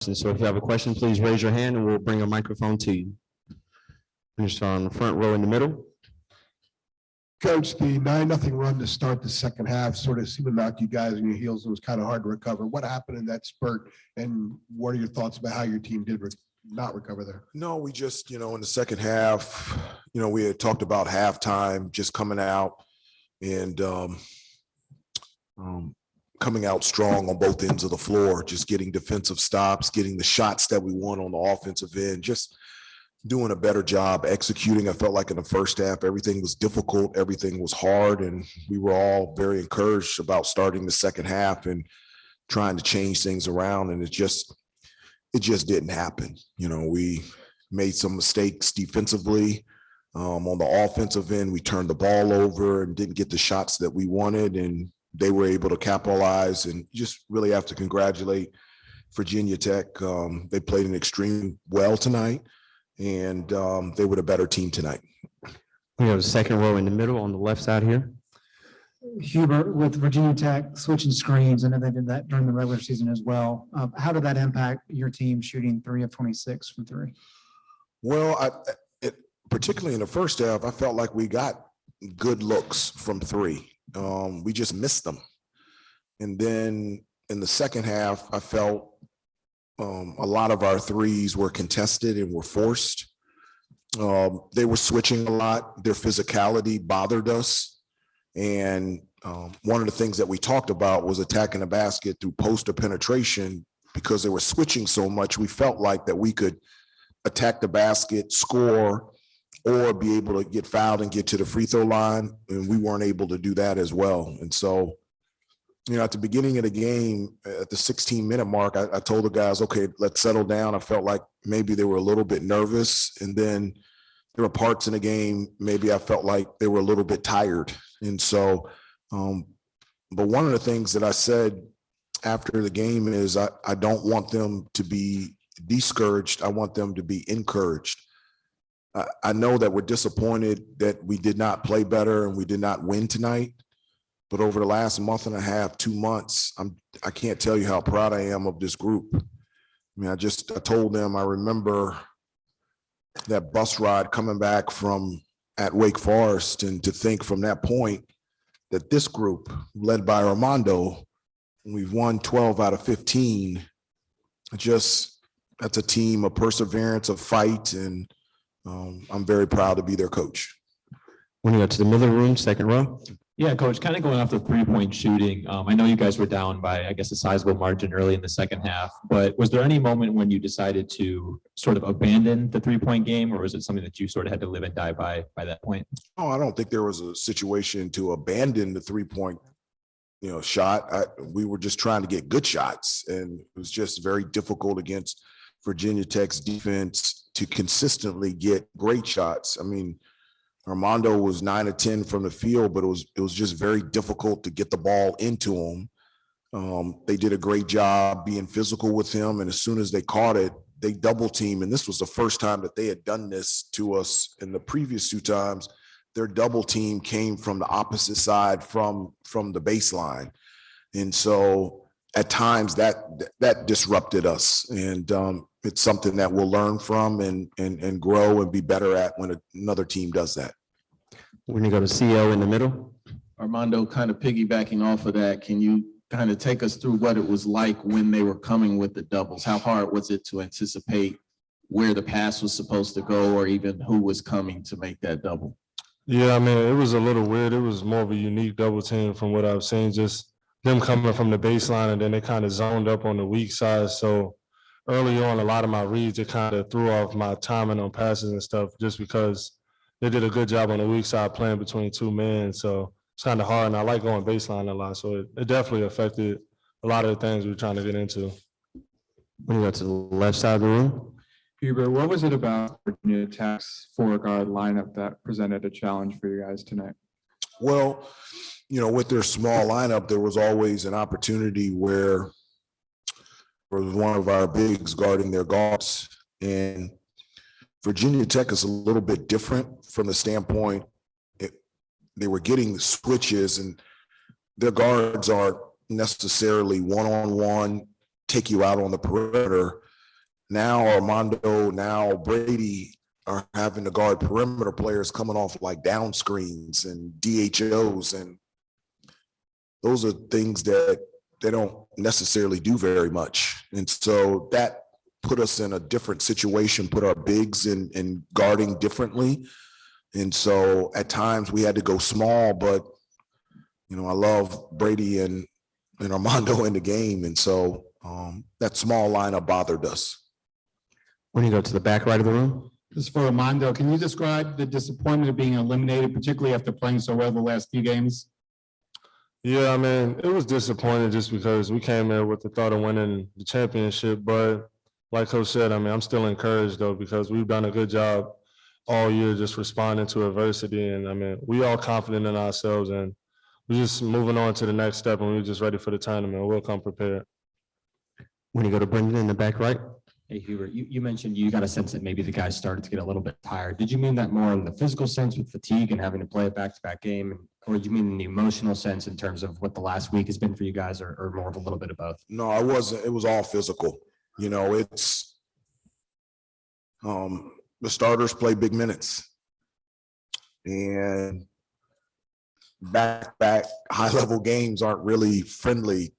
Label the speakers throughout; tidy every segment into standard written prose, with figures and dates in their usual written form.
Speaker 1: So if you have a question, please raise your hand and we'll bring a microphone to you. Finish on the front row in the middle.
Speaker 2: Coach, the 9-0 run to start the second half sort of seemed to knock you guys on your heels. It was kind of hard to recover. What happened in that spurt, and what are your thoughts about how your team did not recover there?
Speaker 3: No, we just, in the second half, we had talked about halftime, just coming out and coming out strong on both ends of the floor, just getting defensive stops, getting the shots that we want on the offensive end, just doing a better job executing. I felt like in the first half, everything was difficult, everything was hard, and we were all very encouraged about starting the second half and trying to change things around, and it just didn't happen. We made some mistakes defensively. On the offensive end, we turned the ball over and didn't get the shots that we wanted, and they were able to capitalize. And just really have to congratulate Virginia Tech. They played an extremely well tonight, and they were the better team tonight.
Speaker 1: We have a second row in the middle on the left side here.
Speaker 4: Hubert, with Virginia Tech switching screens, I know they did that during the regular season as well. How did that impact your team shooting 3 of 26 from three?
Speaker 3: Well, particularly in the first half, I felt like we got good looks from three. We just missed them. And then in the second half, I felt a lot of our threes were contested and were forced. They were switching a lot. Their physicality bothered us. And one of the things that we talked about was attacking the basket through poster penetration. Because they were switching so much, we felt like that we could attack the basket, score, or be able to get fouled and get to the free throw line. And we weren't able to do that as well. And so, at the beginning of the game, at the 16-minute mark, I told the guys, okay, let's settle down. I felt like maybe they were a little bit nervous. And then there were parts in the game, maybe I felt like they were a little bit tired. And so, but one of the things that I said after the game is I don't want them to be discouraged. I want them to be encouraged. I know that we're disappointed that we did not play better and we did not win tonight. But over the last month and a half, 2 months, I can't tell you how proud I am of this group. I mean, I told them, I remember that bus ride coming back at Wake Forest, and to think from that point that this group led by Armando, we've won 12 out of 15. That's a team of perseverance, of fight, and I'm very proud to be their coach.
Speaker 1: When you go to the middle room, second row.
Speaker 5: Yeah, Coach, kind of going off the three-point shooting. I know you guys were down by, I guess, a sizable margin early in the second half, but was there any moment when you decided to sort of abandon the three-point game, or was it something that you sort of had to live and die by that point?
Speaker 3: Oh, I don't think there was a situation to abandon the three-point, shot. We were just trying to get good shots, and it was just very difficult against Virginia Tech's defense to consistently get great shots. I mean, Armando was 9 of 10 from the field, but it was just very difficult to get the ball into him. They did a great job being physical with him, and as soon as they caught it, they double team. And this was the first time that they had done this to us. In the previous 2 times, their double team came from the opposite side from the baseline, and so at times that disrupted us. And it's something that we'll learn from and grow and be better at when another team does that.
Speaker 1: We're going to go to CEO in the middle.
Speaker 6: Armando, kind of piggybacking off of that, can you kind of take us through what it was like when they were coming with the doubles? How hard was it to anticipate where the pass was supposed to go, or even who was coming to make that double?
Speaker 7: Yeah, I mean, it was a little weird. It was more of a unique double team from what I've seen, just them coming from the baseline, and then they kind of zoned up on the weak side. So early on, a lot of my reads, it kind of threw off my timing on passes and stuff, just because they did a good job on the weak side playing between 2 men. So it's kind of hard, and I like going baseline a lot. So it definitely affected a lot of the things we're trying to get into.
Speaker 1: We're going to go to the left side of the room.
Speaker 8: Hubert, what was it about Virginia Tech's 4-guard lineup that presented a challenge for you guys tonight?
Speaker 3: Well, with their small lineup, there was always an opportunity where there was one of our bigs guarding their guards. And Virginia Tech is a little bit different from the standpoint they were getting the switches, and their guards aren't necessarily one-on-one, take you out on the perimeter. now Armando, now Brady are having to guard perimeter players coming off like down screens and DHOs. And those are things that they don't necessarily do very much. And so that put us in a different situation, put our bigs in guarding differently. And so at times we had to go small, but I love Brady and Armando in the game. And so that small lineup bothered us.
Speaker 1: When you go to the back right of the room.
Speaker 9: This is for Armando. Can you describe the disappointment of being eliminated, particularly after playing so well the last few games?
Speaker 7: Yeah, I mean, it was disappointing just because we came in with the thought of winning the championship. But like Coach said, I mean, I'm still encouraged though, because we've done a good job all year just responding to adversity. And I mean, we all confident in ourselves and we're just moving on to the next step and we're just ready for the tournament. We'll come prepared.
Speaker 1: When you go to Brendan in the back right.
Speaker 10: Hey, Hubert, you mentioned you got a sense that maybe the guys started to get a little bit tired. Did you mean that more in the physical sense with fatigue and having to play a back-to-back game? Or did you mean in the emotional sense in terms of what the last week has been for you guys, or more of a little bit of both?
Speaker 3: No, I wasn't. It was all physical. It's the starters play big minutes. And back high-level games aren't really friendly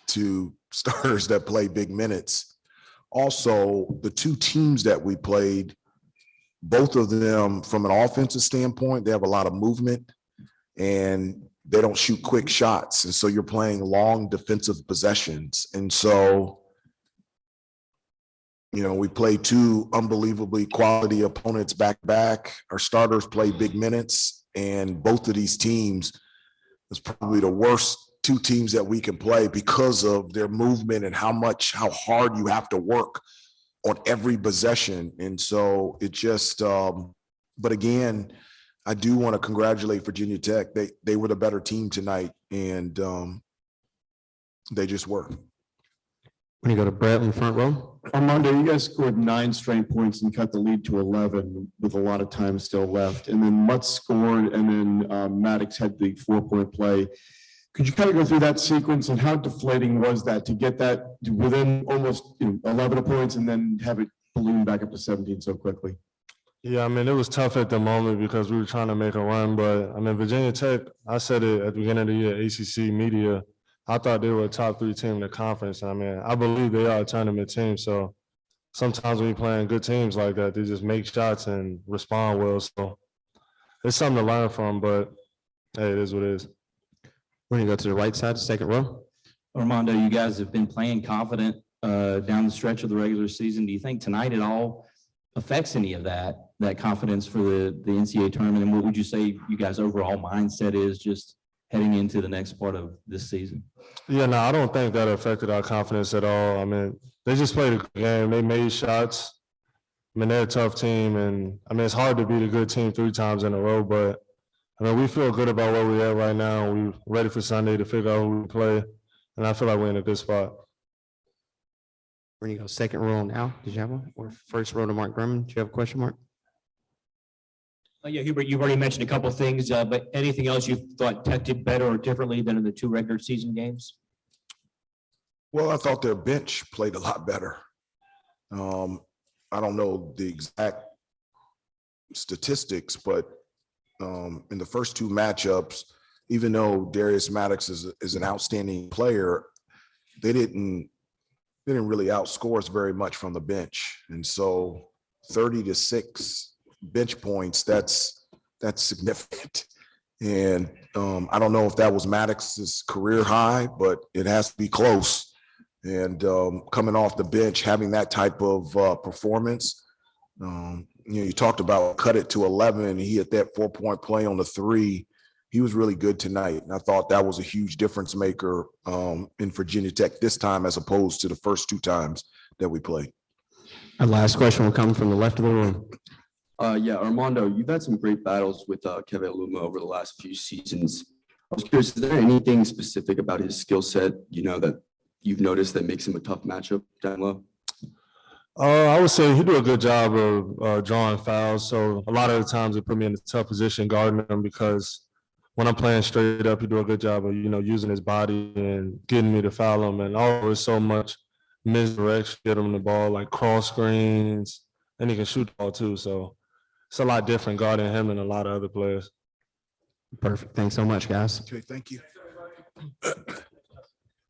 Speaker 3: to starters that play big minutes. Also, the two teams that we played, both of them from an offensive standpoint, they have a lot of movement and they don't shoot quick shots. And so you're playing long defensive possessions. And so, we played two unbelievably quality opponents back. Our starters play big minutes, and both of these teams is probably the worst two teams that we can play because of their movement and how hard you have to work on every possession. And so it just, but again, I do want to congratulate Virginia Tech. They were the better team tonight, and they just were.
Speaker 1: When you go to Brett in the front row.
Speaker 11: Armando, you guys scored 9 straight points and cut the lead to 11 with a lot of time still left. And then Mutt scored, and then Maddox had the 4-point play. Could you kind of go through that sequence and how deflating was that to get that to within almost 11 points and then have it balloon back up to 17 so quickly?
Speaker 7: Yeah, I mean, it was tough at the moment because we were trying to make a run, but I mean, Virginia Tech, I said it at the beginning of the year, ACC media, I thought they were a top 3 team in the conference. I mean, I believe they are a tournament team. So sometimes when you're playing good teams like that, they just make shots and respond well. So it's something to learn from, but hey, it is what it is.
Speaker 1: When you go to the right side, second row.
Speaker 10: Armando, you guys have been playing confident down the stretch of the regular season. Do you think tonight at all affects any of that confidence for the NCAA tournament? And what would you say you guys' overall mindset is just heading into the next part of this season?
Speaker 7: Yeah, no, I don't think that affected our confidence at all. I mean, they just played a good game. They made shots. I mean, they're a tough team. And I mean, it's hard to beat a good team 3 times in a row, but I mean, we feel good about where we're at right now. We're ready for Sunday to figure out who we play. And I feel like we're in a good spot.
Speaker 1: When you go second row now, did you have one? Or first row to Mark Grumman? Do you have a question, Mark?
Speaker 10: Yeah, Hubert, you've already mentioned a couple of things, but anything else you thought Tech did better or differently than in the 2 regular season games?
Speaker 3: Well, I thought their bench played a lot better. I don't know the exact statistics, but in the first 2 matchups, even though Darius Maddox is an outstanding player, they didn't really outscore us very much from the bench. And so 30-6 bench points, that's significant. And I don't know if that was Maddox's career high, but it has to be close. And coming off the bench, having that type of performance, you talked about cut it to 11, and he hit that 4-point play on the 3. He was really good tonight. And I thought that was a huge difference maker in Virginia Tech this time, as opposed to the first 2 times that we played.
Speaker 1: Our last question will come from the left of the room.
Speaker 11: Yeah, Armando, you've had some great battles with Kevin Luma over the last few seasons. I was curious, is there anything specific about his skill set, that you've noticed that makes him a tough matchup down low?
Speaker 7: I would say he do a good job of drawing fouls. So a lot of the times it put me in a tough position guarding him, because when I'm playing straight up, he do a good job of, using his body and getting me to foul him. And all there's so much misdirection, get him the ball, like cross screens, and he can shoot the ball too. So it's a lot different guarding him than a lot of other players.
Speaker 1: Perfect. Thanks so much, guys.
Speaker 3: Okay, thank you.